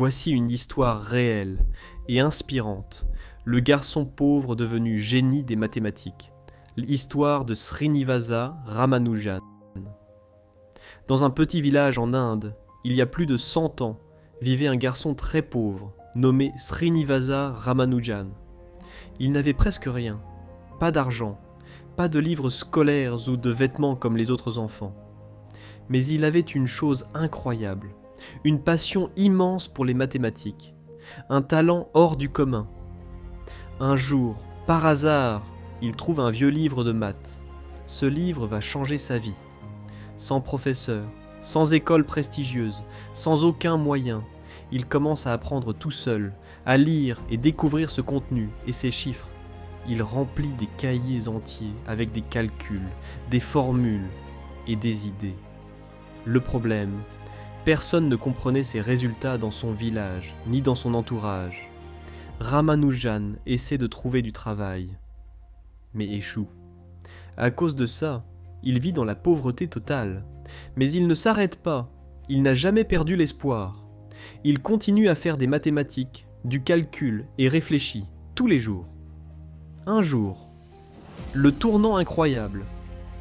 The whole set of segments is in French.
Voici une histoire réelle et inspirante, le garçon pauvre devenu génie des mathématiques, l'histoire de Srinivasa Ramanujan. Dans un petit village en Inde, il y a plus de 100 ans, vivait un garçon très pauvre, nommé Srinivasa Ramanujan. Il n'avait presque rien, pas d'argent, pas de livres scolaires ou de vêtements comme les autres enfants. Mais il avait une chose incroyable, une passion immense pour les mathématiques, un talent hors du commun. Un jour, par hasard, il trouve un vieux livre de maths. Ce livre va changer sa vie. Sans professeur, sans école prestigieuse, sans aucun moyen, il commence à apprendre tout seul, à lire et découvrir ce contenu et ces chiffres. Il remplit des cahiers entiers avec des calculs, des formules et des idées. Le problème, personne ne comprenait ses résultats dans son village, ni dans son entourage. Ramanujan essaie de trouver du travail, mais échoue. À cause de ça, il vit dans la pauvreté totale. Mais il ne s'arrête pas, il n'a jamais perdu l'espoir. Il continue à faire des mathématiques, du calcul et réfléchit, tous les jours. Un jour, le tournant incroyable,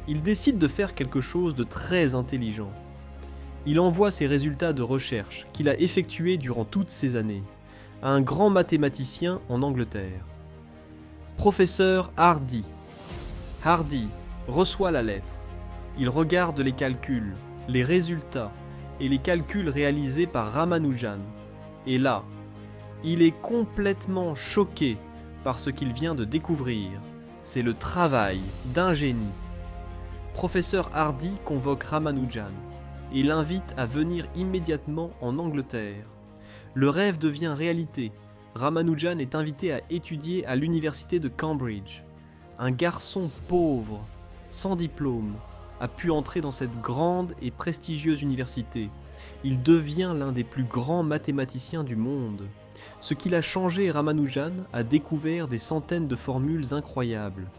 il décide de faire quelque chose de très intelligent. Il envoie ses résultats de recherche qu'il a effectués durant toutes ces années à un grand mathématicien en Angleterre. Professeur Hardy. Hardy reçoit la lettre. Il regarde les calculs, les résultats et les calculs réalisés par Ramanujan. Et là, il est complètement choqué par ce qu'il vient de découvrir. C'est le travail d'un génie. Professeur Hardy convoque Ramanujan et l'invite à venir immédiatement en Angleterre. Le rêve devient réalité. Ramanujan est invité à étudier à l'université de Cambridge. Un garçon pauvre, sans diplôme, a pu entrer dans cette grande et prestigieuse université. Il devient l'un des plus grands mathématiciens du monde. Ce qu'il a changé, Ramanujan a découvert des centaines de formules incroyables.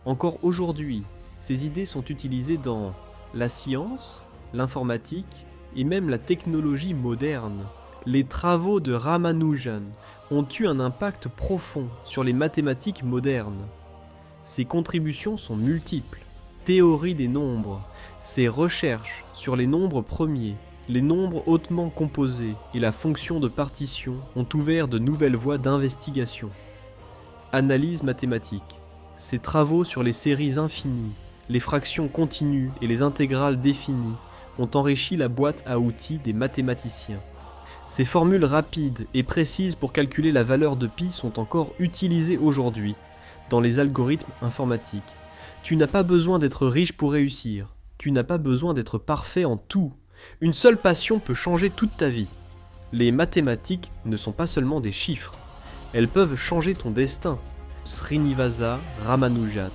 Encore aujourd'hui, ses idées sont utilisées dans la science, l'informatique et même la technologie moderne. Les travaux de Ramanujan ont eu un impact profond sur les mathématiques modernes. Ses contributions sont multiples. Théorie des nombres, ses recherches sur les nombres premiers, les nombres hautement composés et la fonction de partition ont ouvert de nouvelles voies d'investigation. Analyse mathématique, ses travaux sur les séries infinies, les fractions continues et les intégrales définies ont enrichi la boîte à outils des mathématiciens. Ces formules rapides et précises pour calculer la valeur de pi sont encore utilisées aujourd'hui dans les algorithmes informatiques. Tu n'as pas besoin d'être riche pour réussir. Tu n'as pas besoin d'être parfait en tout. Une seule passion peut changer toute ta vie. Les mathématiques ne sont pas seulement des chiffres. Elles peuvent changer ton destin. Srinivasa Ramanujan.